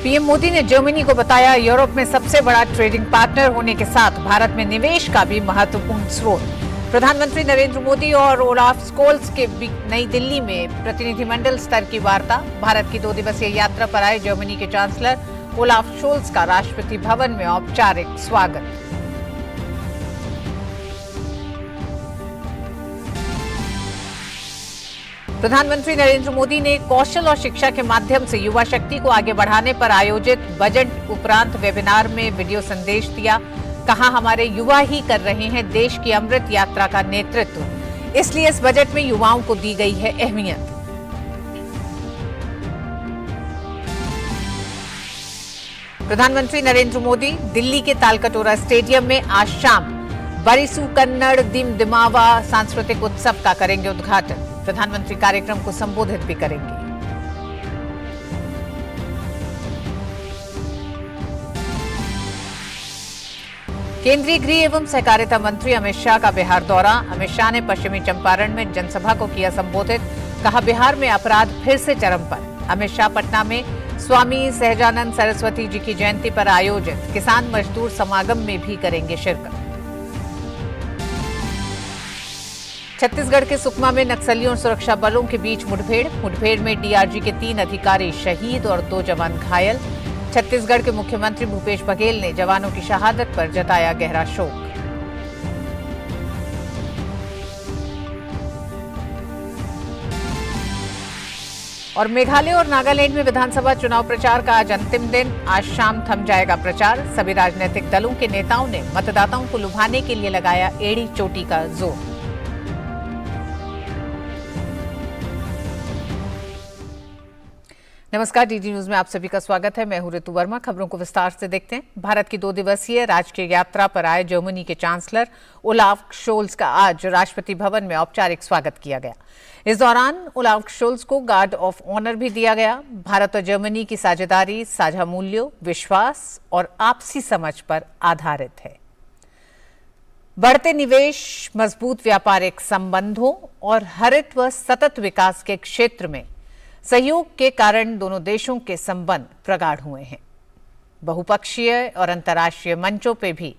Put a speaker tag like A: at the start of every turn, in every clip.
A: PM Modi ने Germany को बताया यूरोप में सबसे बड़ा ट्रेडिंग पार्टनर होने के साथ भारत में निवेश का भी महत्वपूर्ण स्रोत। प्रधानमंत्री नरेंद्र मोदी और ओलाफ स्कोल्स के नई दिल्ली में प्रतिनिधिमंडल स्तर की वार्ता। भारत की 2 दिवसीय यात्रा पर आए जर्मनी के चांसलर ओलाफ शोल्स का राष्ट्रपति भवन में औपचारिक स्वागत। प्रधानमंत्री नरेंद्र मोदी ने कौशल और शिक्षा के माध्यम से युवा शक्ति को आगे बढ़ाने पर आयोजित बजट उपरांत वेबिनार में वीडियो संदेश दिया। कहा, हमारे युवा ही कर रहे हैं देश की अमृत यात्रा का नेतृत्व, इसलिए इस बजट में युवाओं को दी गई है अहमियत। प्रधानमंत्री नरेंद्र मोदी दिल्ली के तालकटोरा स्टेडियम में आज शाम बरिसु कन्नड़ दिम दिमावा सांस्कृतिक उत्सव का करेंगे उद्घाटन। प्रधानमंत्री कार्यक्रम को संबोधित भी करेंगे। केंद्रीय गृह एवं सहकारिता मंत्री अमित शाह का बिहार दौरा। अमित शाह ने पश्चिमी चंपारण में जनसभा को किया संबोधित। कहा, बिहार में अपराध फिर से चरम पर। अमित शाह पटना में स्वामी सहजानंद सरस्वती जी की जयंती पर आयोजित किसान मजदूर समागम में भी करेंगे शिरकत। छत्तीसगढ़ के सुकमा में नक्सलियों और सुरक्षा बलों के बीच मुठभेड़ में डीआरजी के 3 अधिकारी शहीद और 2 जवान घायल। छत्तीसगढ़ के मुख्यमंत्री भूपेश बघेल ने जवानों की शहादत पर जताया गहरा शोक। और मेघालय और नागालैंड में विधानसभा चुनाव प्रचार का आज अंतिम दिन। आज शाम थम जाएगा प्रचार। सभी राजनीतिक दलों के नेताओं ने मतदाताओं को लुभाने के लिए लगाया एड़ी चोटी का जोर। नमस्कार, डीडी न्यूज में आप सभी का स्वागत है। मैं हूं ऋतु वर्मा। खबरों को विस्तार से देखते हैं। भारत की 2 दिवसीय राजकीय यात्रा पर आए जर्मनी के चांसलर ओलाफ शोल्स का आज राष्ट्रपति भवन में औपचारिक स्वागत किया गया। इस दौरान ओलाफ शोल्स को गार्ड ऑफ ऑनर भी दिया गया। भारत और जर्मनी की साझेदारी साझा मूल्यों, विश्वास और आपसी समझ पर आधारित है। बढ़ते निवेश, मजबूत व्यापारिक संबंधों और हरित व सतत विकास के क्षेत्र में सहयोग के कारण दोनों देशों के संबंध प्रगाढ़ हुए हैं। बहुपक्षीय और अंतर्राष्ट्रीय मंचों पे भी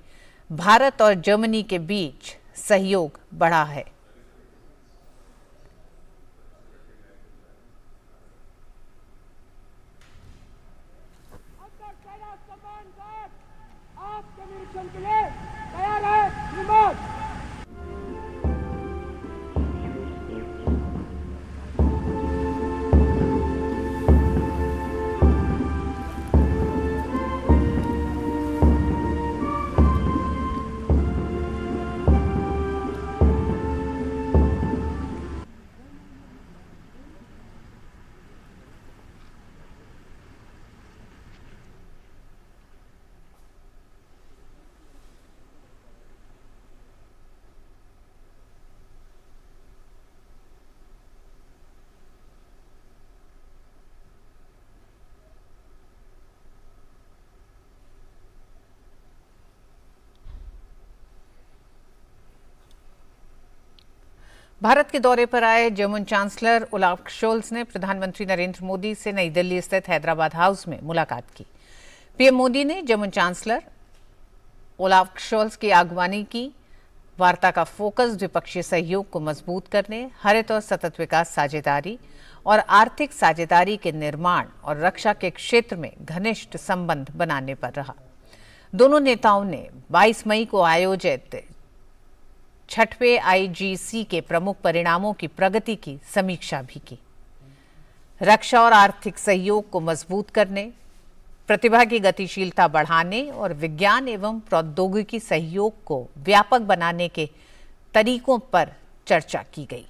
A: भारत और जर्मनी के बीच सहयोग बढ़ा है।
B: आपके निरीक्षण के लिए तैयार है रिमोट।
A: भारत के दौरे पर आए जर्मन चांसलर ओलाफ शोल्स ने प्रधानमंत्री नरेंद्र मोदी से नई दिल्ली स्थित हैदराबाद हाउस में मुलाकात की। पीएम मोदी ने जर्मन चांसलर ओलाफ शोल्स की अगवानी की। वार्ता का फोकस द्विपक्षीय सहयोग को मजबूत करने, हरित और सतत विकास साझेदारी और आर्थिक साझेदारी के निर्माण और रक्षा के क्षेत्र में घनिष्ठ संबंध बनाने पर रहा। दोनों नेताओं ने 22 मई को आयोजित 6वें आईजीसी के प्रमुख परिणामों की प्रगति की समीक्षा भी की। रक्षा और आर्थिक सहयोग को मजबूत करने, प्रतिभा की गतिशीलता बढ़ाने और विज्ञान एवं प्रौद्योगिकी सहयोग को व्यापक बनाने के तरीकों पर चर्चा की गई।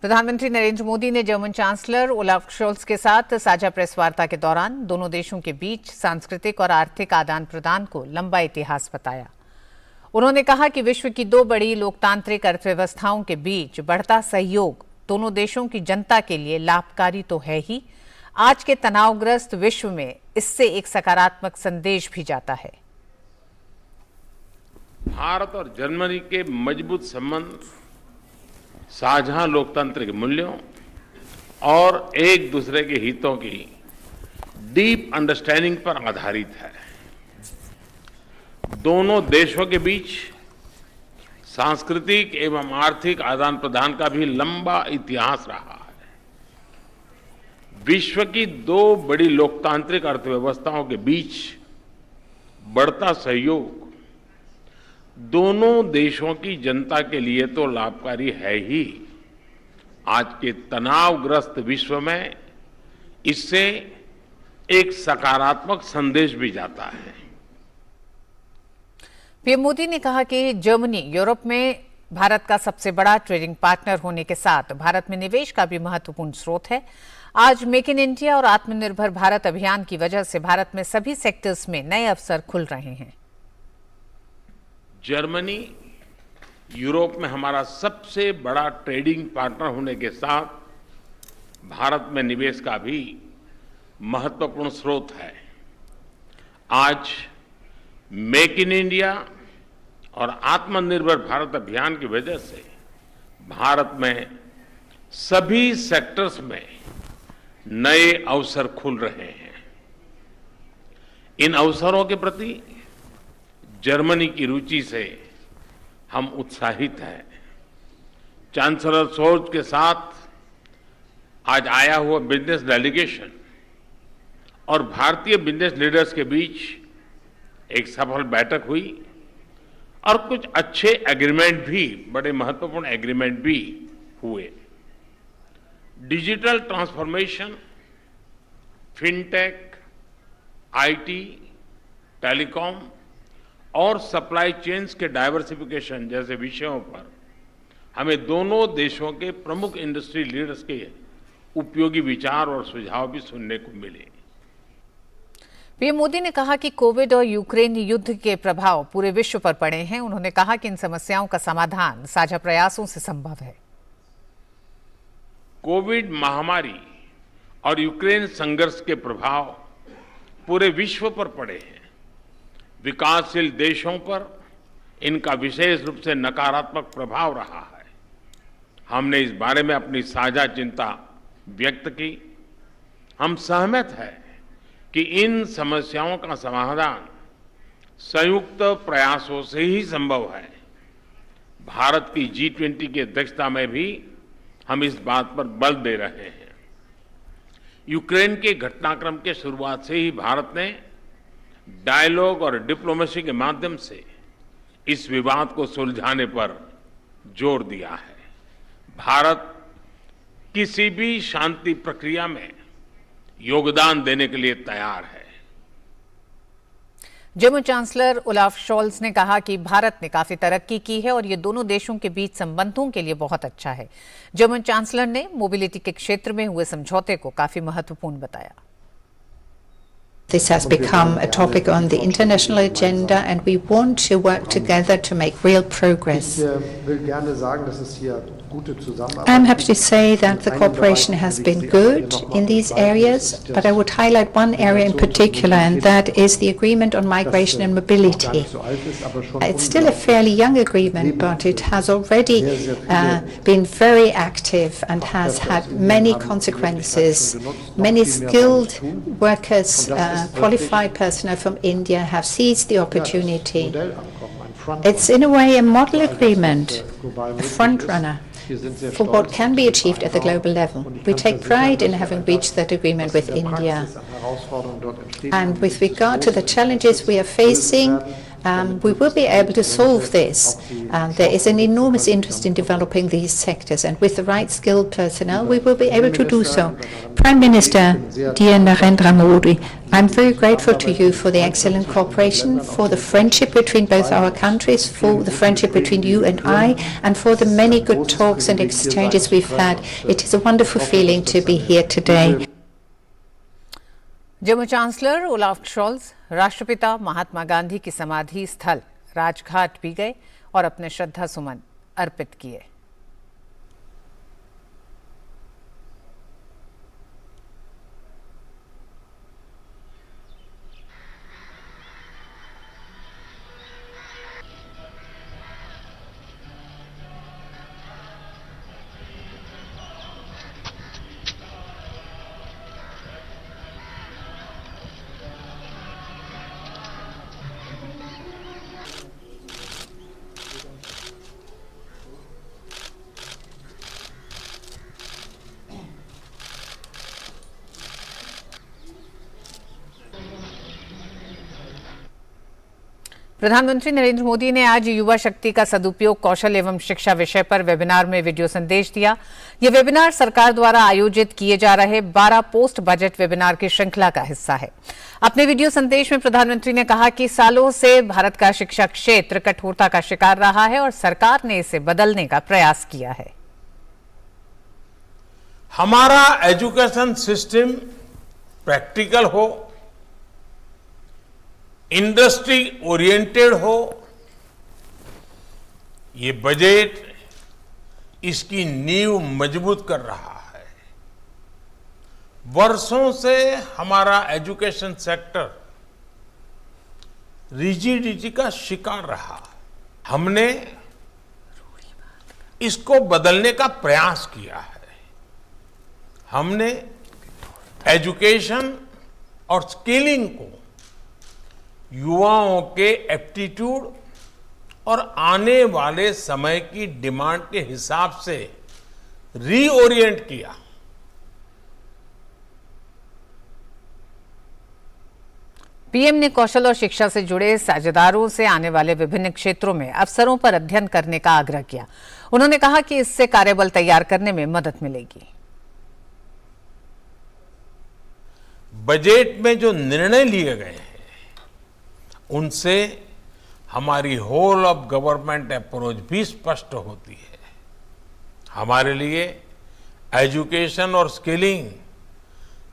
A: प्रधानमंत्री नरेंद्र मोदी ने जर्मन चांसलर ओलाफ शोल्स के साथ साझा प्रेस वार्ता के दौरान दोनों देशों के बीच सांस्कृतिक और आर्थिक आदान प्रदान को लंबा इतिहास बताया। उन्होंने कहा कि विश्व की 2 बड़ी लोकतांत्रिक अर्थव्यवस्थाओं के बीच बढ़ता सहयोग दोनों देशों की जनता के लिए लाभकारी तो है ही, आज के तनावग्रस्त विश्व में इससे एक सकारात्मक संदेश भी जाता है।
C: भारत और जर्मनी के मजबूत संबंध साझा लोकतांत्रिक मूल्यों और एक दूसरे के हितों की डीप अंडरस्टैंडिंग पर आधारित है। दोनों देशों के बीच सांस्कृतिक एवं आर्थिक आदान प्रदान का भी लंबा इतिहास रहा है। विश्व की दो बड़ी लोकतांत्रिक अर्थव्यवस्थाओं के बीच बढ़ता सहयोग दोनों देशों की जनता के लिए तो लाभकारी है ही, आज के तनावग्रस्त विश्व में इससे एक सकारात्मक संदेश भी जाता है।
A: पीएम मोदी ने कहा कि जर्मनी यूरोप में भारत का सबसे बड़ा ट्रेडिंग पार्टनर होने के साथ भारत में निवेश का भी महत्वपूर्ण स्रोत है। आज मेक इन इंडिया और आत्मनिर्भर भारत अभियान की वजह से भारत में सभी सेक्टर्स में नए अवसर खुल रहे हैं।
C: जर्मनी यूरोप में हमारा सबसे बड़ा ट्रेडिंग पार्टनर होने के साथ भारत में निवेश का भी महत्वपूर्ण स्रोत है। आज मेक इन इंडिया और आत्मनिर्भर भारत अभियान की वजह से भारत में सभी सेक्टर्स में नए अवसर खुल रहे हैं। इन अवसरों के प्रति जर्मनी की रुचि से हम उत्साहित हैं। चांसलर शोल्ज के साथ आज आया हुआ बिजनेस डेलीगेशन और भारतीय बिजनेस लीडर्स के बीच एक सफल बैठक हुई और कुछ अच्छे एग्रीमेंट भी, बड़े महत्वपूर्ण एग्रीमेंट भी हुए। Digital transformation, fintech, IT, telecom और सप्लाई चेन्स के डाइवर्सिफिकेशन जैसे विषयों पर हमें दोनों देशों के प्रमुख इंडस्ट्री लीडर्स के उपयोगी विचार और सुझाव भी सुनने को मिले।
A: पीएम मोदी ने कहा कि कोविड और यूक्रेन युद्ध के प्रभाव पूरे विश्व पर पड़े हैं। उन्होंने कहा कि इन समस्याओं का समाधान साझा प्रयासों से संभव है।
C: कोविड महामारी और यूक्रेन संघर्ष के प्रभाव पूरे विश्व पर पड़े हैं। विकासशील देशों पर इनका विशेष रूप से नकारात्मक प्रभाव रहा है। हमने इस बारे में अपनी साझा चिंता व्यक्त की। हम सहमत हैं कि इन समस्याओं का समाधान संयुक्त प्रयासों से ही संभव है। भारत की G20 की अध्यक्षता में भी हम इस बात पर बल दे रहे हैं। यूक्रेन के घटनाक्रम के शुरुआत से ही भारत ने डायलॉग और डिप्लोमेसी के माध्यम से इस विवाद को सुलझाने पर जोर दिया है। भारत किसी भी शांति प्रक्रिया में योगदान देने के लिए तैयार है।
A: जर्मन चांसलर ओलाफ शोल्ज ने कहा कि भारत ने काफी तरक्की की है और ये दोनों देशों के बीच संबंधों के लिए बहुत अच्छा है। जर्मन चांसलर ने मोबिलिटी के क्षेत्र में हुए समझौते को काफी महत्वपूर्ण बताया।
D: This has become a topic on the international agenda and we want to work together to make real progress. I'm happy to say that the cooperation has been good in these areas, but I would highlight one area in particular, and that is the agreement on migration and mobility. It's still a fairly young agreement, but it has already been very active and has had many consequences. Many skilled workers, qualified personnel from India have seized the opportunity. It's in a way a model agreement, a front runner for what can be achieved at the global level. We take pride in having reached that agreement with India. And with regard to the challenges we are facing, we will be able to solve this. There is an enormous interest in developing these sectors, and with the right skilled personnel, we will be able to do so. Prime Minister, dear Narendra Modi, I'm very grateful to you for the excellent cooperation, for the friendship between both our countries, for the friendship between you and I, and for the many good talks and exchanges we've had. It is a wonderful feeling to be here today.
A: German chancellor Olaf Scholz राष्ट्रपिता महात्मा गांधी की समाधि स्थल राजघाट भी गए और अपने श्रद्धा सुमन अर्पित किए। प्रधानमंत्री नरेंद्र मोदी ने आज युवा शक्ति का सदुपयोग कौशल एवं शिक्षा विषय पर वेबिनार में वीडियो संदेश दिया। ये वेबिनार सरकार द्वारा आयोजित किए जा रहे 12 पोस्ट बजट वेबिनार की श्रृंखला का हिस्सा है। अपने वीडियो संदेश में प्रधानमंत्री ने कहा कि सालों से भारत का शिक्षा क्षेत्र कठोरता का शिकार रहा है और सरकार ने इसे बदलने का प्रयास किया है।
C: हमारा एजुकेशन सिस्टम प्रैक्टिकल हो, इंडस्ट्री ओरिएंटेड हो, ये बजट इसकी नींव मजबूत कर रहा है। वर्षों से हमारा एजुकेशन सेक्टर रिजिडिटी का शिकार रहा। हमने इसको बदलने का प्रयास किया है। हमने एजुकेशन और स्किलिंग को युवाओं के एप्टीट्यूड और आने वाले समय की डिमांड के हिसाब से रीओरिएंट किया।
A: पीएम ने कौशल और शिक्षा से जुड़े साझेदारों से आने वाले विभिन्न क्षेत्रों में अवसरों पर अध्ययन करने का आग्रह किया। उन्होंने कहा कि इससे कार्यबल तैयार करने में मदद मिलेगी।
C: बजट में जो निर्णय लिए गए हैं उनसे हमारी होल ऑफ गवर्नमेंट अप्रोच भी स्पष्ट होती है। हमारे लिए एजुकेशन और स्किलिंग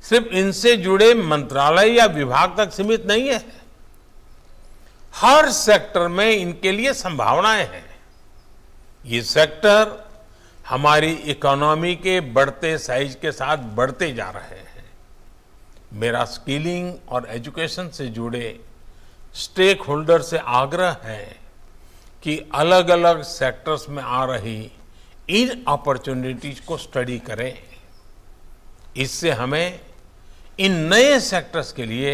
C: सिर्फ इनसे जुड़े मंत्रालय या विभाग तक सीमित नहीं है। हर सेक्टर में इनके लिए संभावनाएं हैं। ये सेक्टर हमारी इकोनॉमी के बढ़ते साइज के साथ बढ़ते जा रहे हैं। मेरा स्किलिंग और एजुकेशन से जुड़े स्टेक होल्डर से आग्रह है कि अलग अलग सेक्टर्स में आ रही इन अपॉर्चुनिटीज को स्टडी करें। इससे हमें इन नए सेक्टर्स के लिए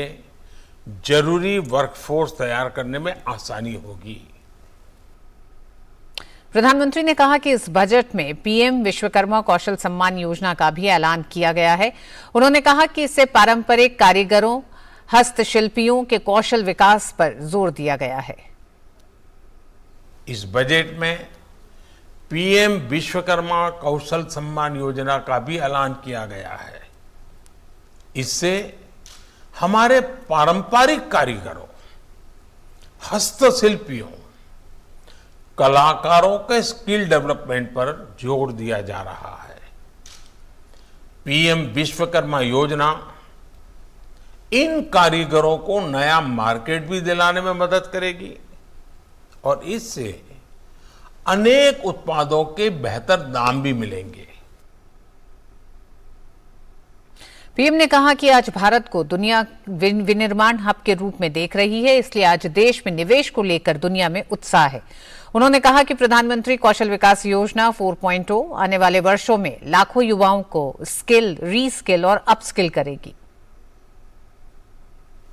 C: जरूरी वर्कफोर्स तैयार करने में आसानी होगी।
A: प्रधानमंत्री ने कहा कि इस बजट में पीएम विश्वकर्मा कौशल सम्मान योजना का भी ऐलान किया गया है। उन्होंने कहा कि इससे पारंपरिक कारीगरों, हस्तशिल्पियों के कौशल विकास पर जोर दिया गया है।
C: इस बजट में पीएम विश्वकर्मा कौशल सम्मान योजना का भी ऐलान किया गया है। इससे हमारे पारंपरिक कारीगरों, हस्तशिल्पियों, कलाकारों के स्किल डेवलपमेंट पर जोर दिया जा रहा है। पीएम विश्वकर्मा योजना इन कारीगरों को नया मार्केट भी दिलाने में मदद करेगी और इससे अनेक उत्पादों के बेहतर दाम भी मिलेंगे।
A: पीएम ने कहा कि आज भारत को दुनिया विनिर्माण हब के रूप में देख रही है, इसलिए आज देश में निवेश को लेकर दुनिया में उत्साह है। उन्होंने कहा कि प्रधानमंत्री कौशल विकास योजना 4.0 आने वाले वर्षों में लाखों युवाओं को स्किल, रीस्किल और अपस्किल करेगी।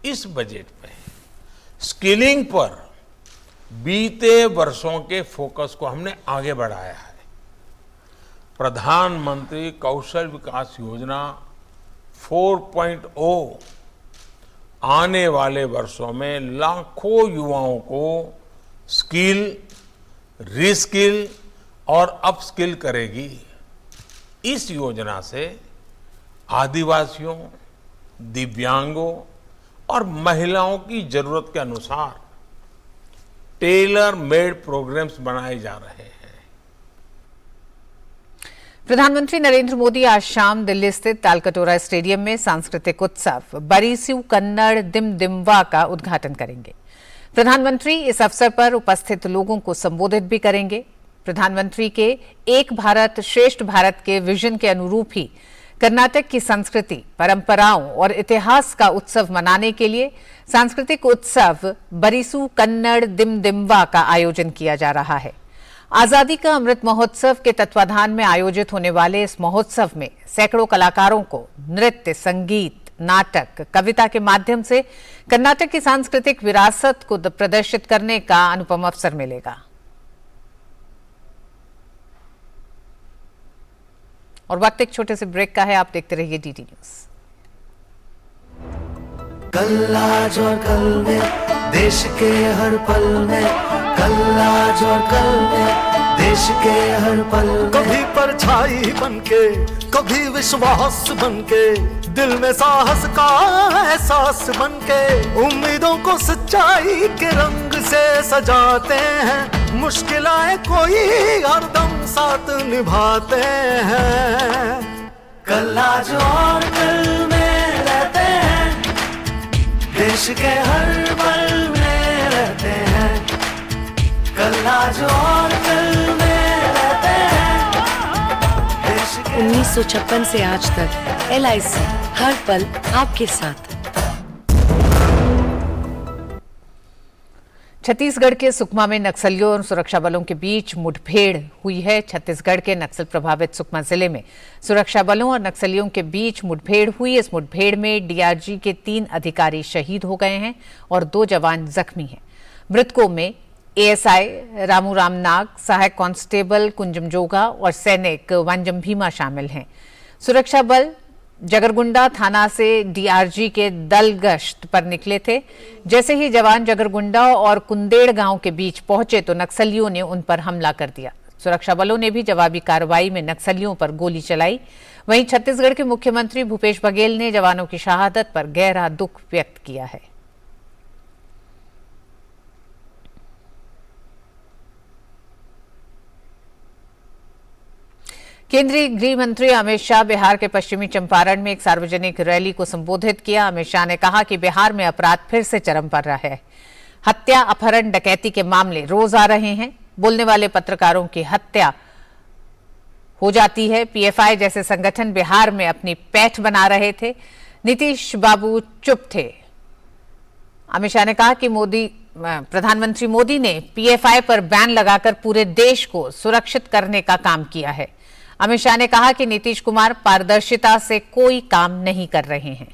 C: इस बजट में स्किलिंग पर बीते वर्षों के फोकस को हमने आगे बढ़ाया है। प्रधानमंत्री कौशल विकास योजना 4.0 आने वाले वर्षों में लाखों युवाओं को स्किल, रीस्किल और अपस्किल करेगी। इस योजना से आदिवासियों, दिव्यांगों और महिलाओं की जरूरत के अनुसार टेलर मेड प्रोग्राम्स बनाए जा रहे हैं।
A: प्रधानमंत्री नरेंद्र मोदी आज शाम दिल्ली स्थित तालकटोरा स्टेडियम में सांस्कृतिक उत्सव बरीसू कन्नड़ दिम दिमवा का उद्घाटन करेंगे। प्रधानमंत्री इस अवसर पर उपस्थित लोगों को संबोधित भी करेंगे। प्रधानमंत्री के एक भारत श्रेष्ठ भारत के विजन के अनुरूप ही कर्नाटक की संस्कृति, परंपराओं और इतिहास का उत्सव मनाने के लिए सांस्कृतिक उत्सव बरीसू कन्नड़ दिम दिमवा का आयोजन किया जा रहा है। आजादी का अमृत महोत्सव के तत्वाधान में आयोजित होने वाले इस महोत्सव में सैकड़ों कलाकारों को नृत्य, संगीत, नाटक, कविता के माध्यम से कर्नाटक की सांस्कृतिक विरासत को प्रदर्शित करने का अनुपम अवसर मिलेगा। और वक्त एक छोटे से ब्रेक का है। आप देखते रहिए डीडी न्यूज।
E: कल आज और कल में देश के हर पल में, कल आज और कल में देश के हर पल में। कभी परछाई बनके, कभी विश्वास बनके, दिल में साहस का एहसास बनके, उम्मीदों को सच्चाई के रंग से सजाते हैं, मुश्किलें कोई हरदम साथ निभाते हैं। कल आज और कल में रहते हैं, देश के हर पल में रहते हैं, कल आज और कल में रहते हैं, देश के
F: 1956 से आज तक LIC हर पल आपके साथ।
A: छत्तीसगढ़ के सुकमा में नक्सलियों और सुरक्षा बलों के बीच मुठभेड़ हुई है। छत्तीसगढ़ के नक्सल प्रभावित सुकमा जिले में सुरक्षा बलों और नक्सलियों के बीच मुठभेड़ हुई। इस मुठभेड़ में DRG के 3 अधिकारी शहीद हो गए हैं और 2 जवान जख्मी हैं। मृतकों में ASI रामू रामनाग, सहायक कांस्टेबल कुंजम जोगा और सैनिक वांजम भीमा शामिल हैं। सुरक्षा बल जगरगुंडा थाना से DRG के दल गश्त पर निकले थे। जैसे ही जवान जगरगुंडा और कुंदेड़ गांव के बीच पहुंचे तो नक्सलियों ने उन पर हमला कर दिया। सुरक्षा बलों ने भी जवाबी कार्रवाई में नक्सलियों पर गोली चलाई। वहीं छत्तीसगढ़ के मुख्यमंत्री भूपेश बघेल ने जवानों की शहादत पर गहरा दुख व्यक्त किया है। केंद्रीय गृह मंत्री अमित शाह बिहार के पश्चिमी चंपारण में एक सार्वजनिक रैली को संबोधित किया। अमित शाह ने कहा कि बिहार में अपराध फिर से चरम पर रहा है। हत्या, अपहरण, डकैती के मामले रोज आ रहे हैं। बोलने वाले पत्रकारों की हत्या हो जाती है। PFI जैसे संगठन बिहार में अपनी पैठ बना रहे थे। नीतीश बाबू चुप थे। अमित शाह ने कहा कि प्रधानमंत्री मोदी ने PFI पर बैन लगाकर पूरे देश को सुरक्षित करने का काम किया है। अमित शाह ने कहा कि नीतीश कुमार पारदर्शिता से कोई काम नहीं कर रहे हैं।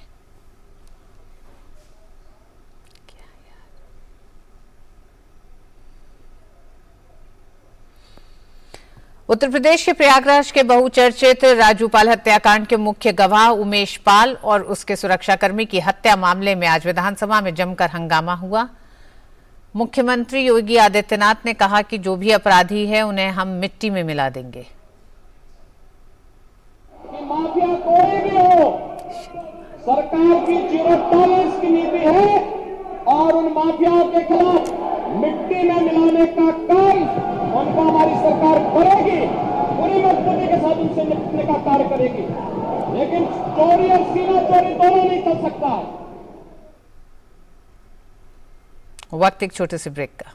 A: उत्तर प्रदेश के प्रयागराज के बहुचर्चित राजूपाल हत्याकांड के मुख्य गवाह उमेश पाल और उसके सुरक्षाकर्मी की हत्या मामले में आज विधानसभा में जमकर हंगामा हुआ। मुख्यमंत्री योगी आदित्यनाथ ने कहा कि जो भी अपराधी है उन्हें हम मिट्टी में मिला देंगे।
B: माफिया कोई भी हो, सरकार की 0 टॉलरेंस की नीति है और उन माफियाओं के खिलाफ मिट्टी में मिलाने का कार्य उनको हमारी सरकार करेगी। पूरी मजबूती के साथ उनसे निपटने का कार्य करेगी, लेकिन चोरी और सीना चोरी दोनों नहीं कर सकता।
A: वक्त एक छोटे से ब्रेक का।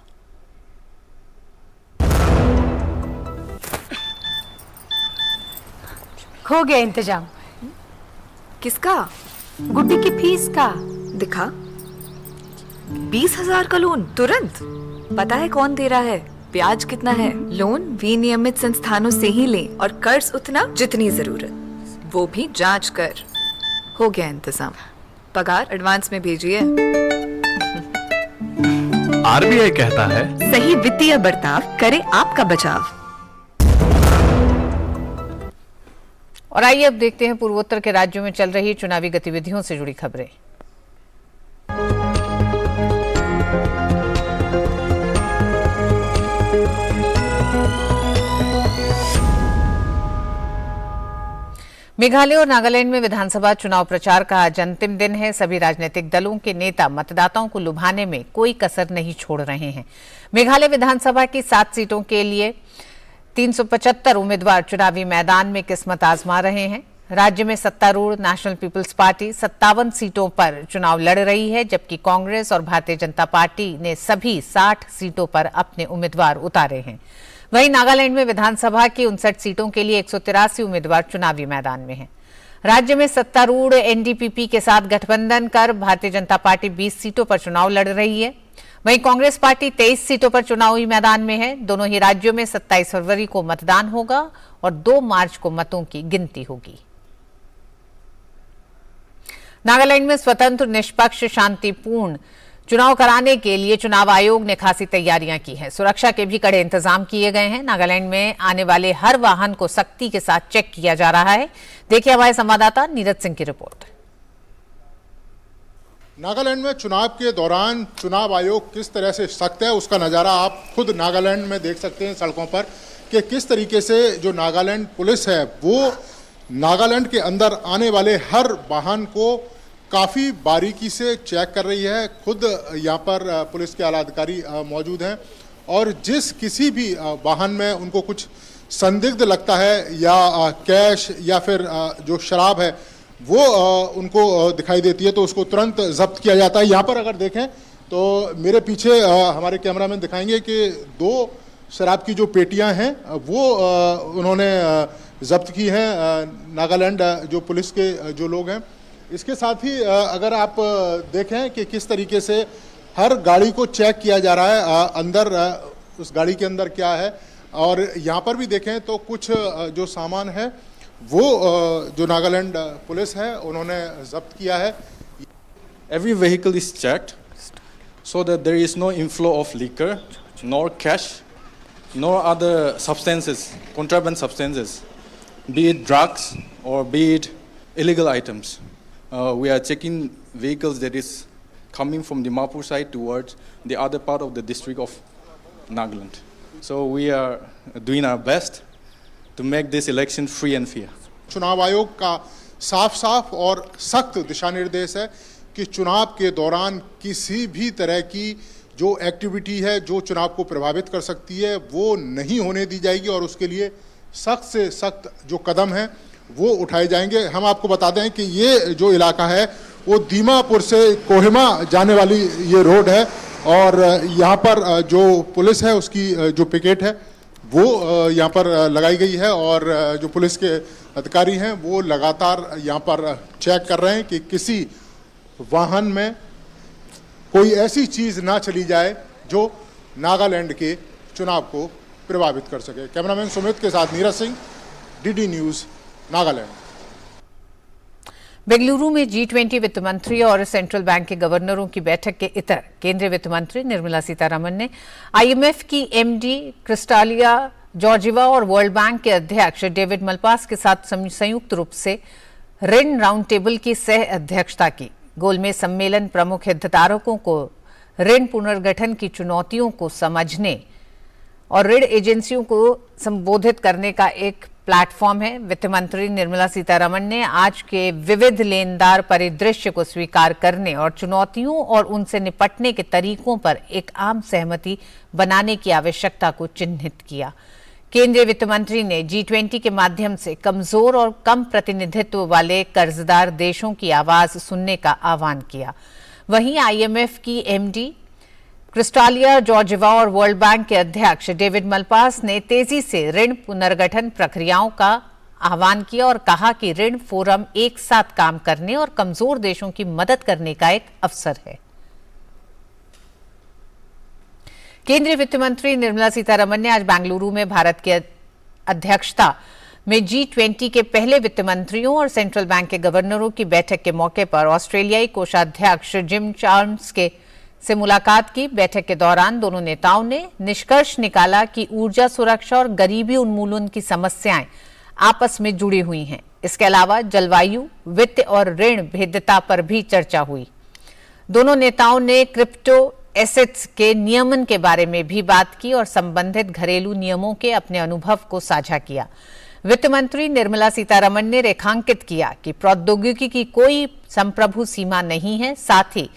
F: हो गया इंतजाम।
G: किसका?
F: गुड्डी की फीस का।
G: दिखा। 20,000 का लोन तुरंत। पता है कौन दे रहा है, ब्याज कितना है? लोन विनियमित संस्थानों से ही लें और कर्ज उतना जितनी जरूरत, वो भी जांच कर। हो गया इंतजाम। पगार एडवांस में भेजिए।
H: RBI कहता है
G: सही वित्तीय बर्ताव करे आपका बचाव।
A: और आइए अब देखते हैं पूर्वोत्तर के राज्यों में चल रही चुनावी गतिविधियों से जुड़ी खबरें। मेघालय और नागालैंड में विधानसभा चुनाव प्रचार का आज अंतिम दिन है। सभी राजनीतिक दलों के नेता मतदाताओं को लुभाने में कोई कसर नहीं छोड़ रहे हैं। मेघालय विधानसभा की 7 सीटों के लिए 375 उम्मीदवार चुनावी मैदान में किस्मत आजमा रहे हैं। राज्य में सत्तारूढ़ नेशनल पीपल्स पार्टी 57 सीटों पर चुनाव लड़ रही है, जबकि कांग्रेस और भारतीय जनता पार्टी ने सभी 60 सीटों पर अपने उम्मीदवार उतारे हैं। वहीं नागालैंड में विधानसभा की 59 सीटों के लिए 183 उम्मीदवार चुनावी मैदान में हैं। राज्य में सत्तारूढ़ NDPP के साथ गठबंधन कर भारतीय जनता पार्टी 20 सीटों पर चुनाव लड़ रही है। वहीं कांग्रेस पार्टी 23 सीटों पर चुनावी मैदान में है। दोनों ही राज्यों में 27 फरवरी को मतदान होगा और 2 मार्च को मतों की गिनती होगी। नागालैंड में स्वतंत्र, निष्पक्ष, शांतिपूर्ण चुनाव कराने के लिए चुनाव आयोग ने खासी तैयारियां की हैं। सुरक्षा के भी कड़े इंतजाम किए गए हैं। नागालैंड में आने वाले हर वाहन को सख्ती के साथ चेक किया जा रहा है। देखिए हमारे संवाददाता नीरज सिंह की रिपोर्ट।
I: नागालैंड में चुनाव के दौरान चुनाव आयोग किस तरह से सख्त है, उसका नज़ारा आप खुद नागालैंड में देख सकते हैं सड़कों पर कि किस तरीके से जो नागालैंड पुलिस है वो नागालैंड के अंदर आने वाले हर वाहन को काफ़ी बारीकी से चेक कर रही है। खुद यहाँ पर पुलिस के आला अधिकारी मौजूद हैं और जिस किसी भी वाहन में उनको कुछ संदिग्ध लगता है या कैश या फिर जो शराब है वो उनको दिखाई देती है तो उसको तुरंत जब्त किया जाता है। यहाँ पर अगर देखें तो मेरे पीछे हमारे कैमरामैन दिखाएंगे कि 2 शराब की जो पेटियां हैं वो उन्होंने जब्त की हैं नागालैंड जो पुलिस के जो लोग हैं। इसके साथ ही अगर आप देखें कि किस तरीके से हर गाड़ी को चेक किया जा रहा है अंदर उस गाड़ी के अंदर क्या है, और यहाँ पर भी देखें तो कुछ जो सामान है वो जो नागालैंड पुलिस है उन्होंने जब्त किया है।
J: Every vehicle is checked so that there is no inflow of liquor, nor cash, nor other substances, contraband substances, be it drugs or be it illegal items. We are checking vehicles that is coming from the Dimapur side towards the other part of the district of Nagaland. So we are doing our best to make this election free and fair.
I: चुनाव आयोग का साफ और सख्त दिशा निर्देश है कि चुनाव के दौरान किसी भी तरह की जो एक्टिविटी है जो चुनाव को प्रभावित कर सकती है वो नहीं होने दी जाएगी और उसके लिए सख्त से सख्त जो कदम हैं वो उठाए जाएंगे। हम आपको बता दें कि ये जो इलाका है वो दीमापुर से कोहिमा जाने वाली ये रोड है और यहाँ पर जो पुलिस है उसकी जो पिकेट है वो यहाँ पर लगाई गई है और जो पुलिस के अधिकारी हैं वो लगातार यहाँ पर चेक कर रहे हैं कि किसी वाहन में कोई ऐसी चीज़ ना चली जाए जो नागालैंड के चुनाव को प्रभावित कर सके। कैमरामैन सुमित के साथ नीरज सिंह, डीडी न्यूज़, नागालैंड।
A: बेंगलुरु में G20 वित्त मंत्री और सेंट्रल बैंक के गवर्नरों की बैठक के इतर केंद्रीय वित्त मंत्री निर्मला सीतारमण ने IMF की MD क्रिस्टालिया जॉर्जिवा और वर्ल्ड बैंक के अध्यक्ष डेविड मलपास के साथ संयुक्त रूप से ऋण राउंड टेबल की सह अध्यक्षता की। गोलमेज सम्मेलन प्रमुख हितधारकों को ऋण पुनर्गठन की चुनौतियों को समझने और ऋण एजेंसियों को संबोधित करने का एक प्लेटफॉर्म है। वित्त मंत्री निर्मला सीतारमण ने आज के विविध लेनदार परिदृश्य को स्वीकार करने और चुनौतियों और उनसे निपटने के तरीकों पर एक आम सहमति बनाने की आवश्यकता को चिन्हित किया। केंद्रीय वित्त मंत्री ने G20 के माध्यम से कमजोर और कम प्रतिनिधित्व वाले कर्जदार देशों की आवाज सुनने का आह्वान किया। वहीं IMF की MD क्रिस्टालिया जॉर्जिवा और वर्ल्ड बैंक के अध्यक्ष डेविड मलपास ने तेजी से ऋण पुनर्गठन प्रक्रियाओं का आह्वान किया और कहा कि ऋण फोरम एक साथ काम करने और कमजोर देशों की मदद करने का एक अवसर है। केंद्रीय वित्त मंत्री निर्मला सीतारमण ने आज बेंगलुरु में भारत की अध्यक्षता में G20 के पहले वित्त मंत्रियों और सेंट्रल बैंक के गवर्नरों की बैठक के मौके पर ऑस्ट्रेलियाई कोषाध्यक्ष जिम चार्ल्स से मुलाकात की। बैठक के दौरान दोनों नेताओं ने निष्कर्ष निकाला कि ऊर्जा सुरक्षा और गरीबी उन्मूलन की समस्याएं आपस में जुड़ी हुई हैं। इसके अलावा जलवायु, वित्त और ऋण भेद्यता पर भी चर्चा हुई। दोनों नेताओं ने क्रिप्टो एसेट्स के नियमन के बारे में भी बात की और संबंधित घरेलू नियमों के अपने अनुभव को साझा किया। वित्त मंत्री निर्मला सीतारमण ने रेखांकित किया कि प्रौद्योगिकी की कोई संप्रभु सीमा नहीं है, साथ ही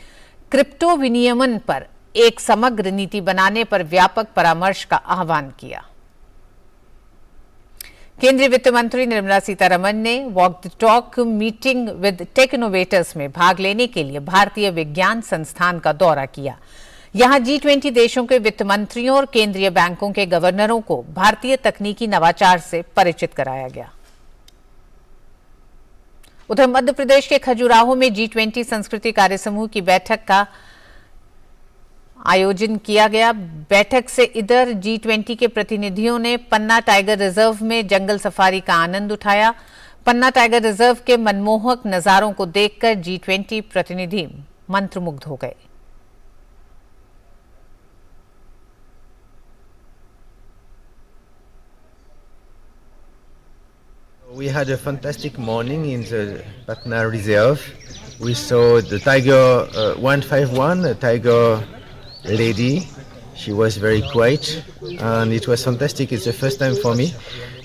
A: क्रिप्टो विनियमन पर एक समग्र नीति बनाने पर व्यापक परामर्श का आह्वान किया। केंद्रीय वित्त मंत्री निर्मला सीतारमण ने walk the talk meeting with tech innovators में भाग लेने के लिए भारतीय विज्ञान संस्थान का दौरा किया। यहां G20 देशों के वित्त मंत्रियों और केंद्रीय बैंकों के गवर्नरों को भारतीय तकनीकी नवाचार से परिचित कराया गया। उधर मध्य प्रदेश के खजुराहो में G20 संस्कृति कार्य समूह की बैठक का आयोजन किया गया। बैठक से इधर G20 के प्रतिनिधियों ने पन्ना टाइगर रिजर्व में जंगल सफारी का आनंद उठाया। पन्ना टाइगर रिजर्व के मनमोहक नजारों को देखकर G20 प्रतिनिधि मंत्रमुग्ध हो गए।
K: We had a fantastic morning in the Patna Reserve. We saw the tiger 151, a tiger lady. She was very quiet and it was fantastic. It's the first time for me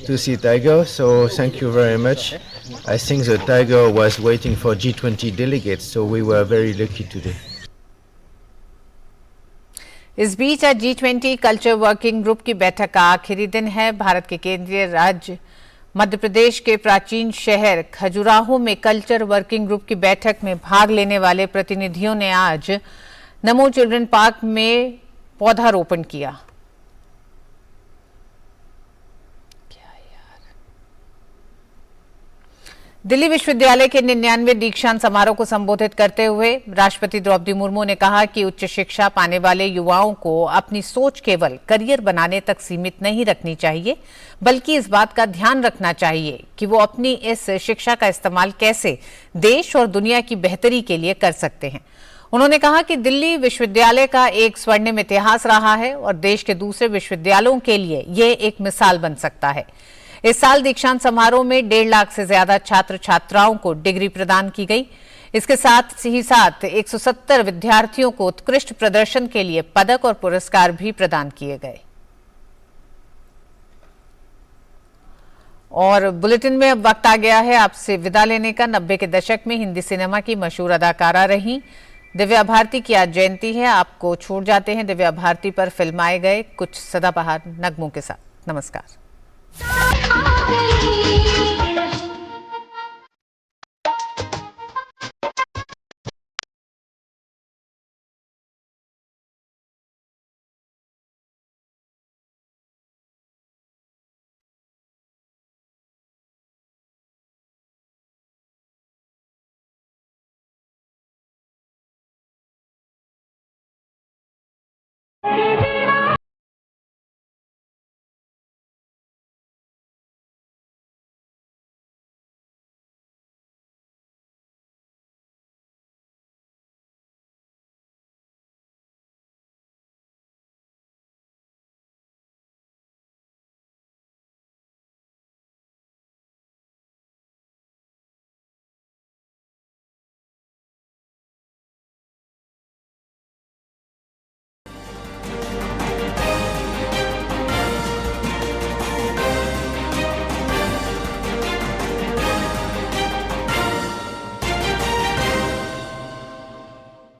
K: to see tiger, so thank you very much. I think the tiger was waiting for G20 delegates, so we were very lucky today.
A: इस बीच आज G20 culture working group की बैठक का आखिरी दिन है। भारत के केंद्रीय राज्य मध्य प्रदेश के प्राचीन शहर खजुराहो में कल्चर वर्किंग ग्रुप की बैठक में भाग लेने वाले प्रतिनिधियों ने आज नमो चिल्ड्रन पार्क में पौधारोपण किया। दिल्ली विश्वविद्यालय के 99वें दीक्षांत समारोह को संबोधित करते हुए राष्ट्रपति द्रौपदी मुर्मू ने कहा कि उच्च शिक्षा पाने वाले युवाओं को अपनी सोच केवल करियर बनाने तक सीमित नहीं रखनी चाहिए, बल्कि इस बात का ध्यान रखना चाहिए कि वो अपनी इस शिक्षा का इस्तेमाल कैसे देश और दुनिया की बेहतरी के लिए कर सकते हैं। उन्होंने कहा कि दिल्ली विश्वविद्यालय का एक स्वर्णिम इतिहास रहा है और देश के दूसरे विश्वविद्यालयों के लिए ये एक मिसाल बन सकता है। इस साल दीक्षांत समारोह में 1.5 लाख से ज्यादा छात्र छात्राओं को डिग्री प्रदान की गई। इसके साथ ही 170 विद्यार्थियों को उत्कृष्ट प्रदर्शन के लिए पदक और पुरस्कार भी प्रदान किए गए। और बुलेटिन में अब वक्त आ गया है आपसे विदा लेने का। 90 के दशक में हिंदी सिनेमा की मशहूर अदाकारा रही दिव्या भारती की आज जयंती है। आपको छोड़ जाते हैं दिव्या भारती पर फिल्माए गए कुछ सदाबहार नगमों के साथ। नमस्कार।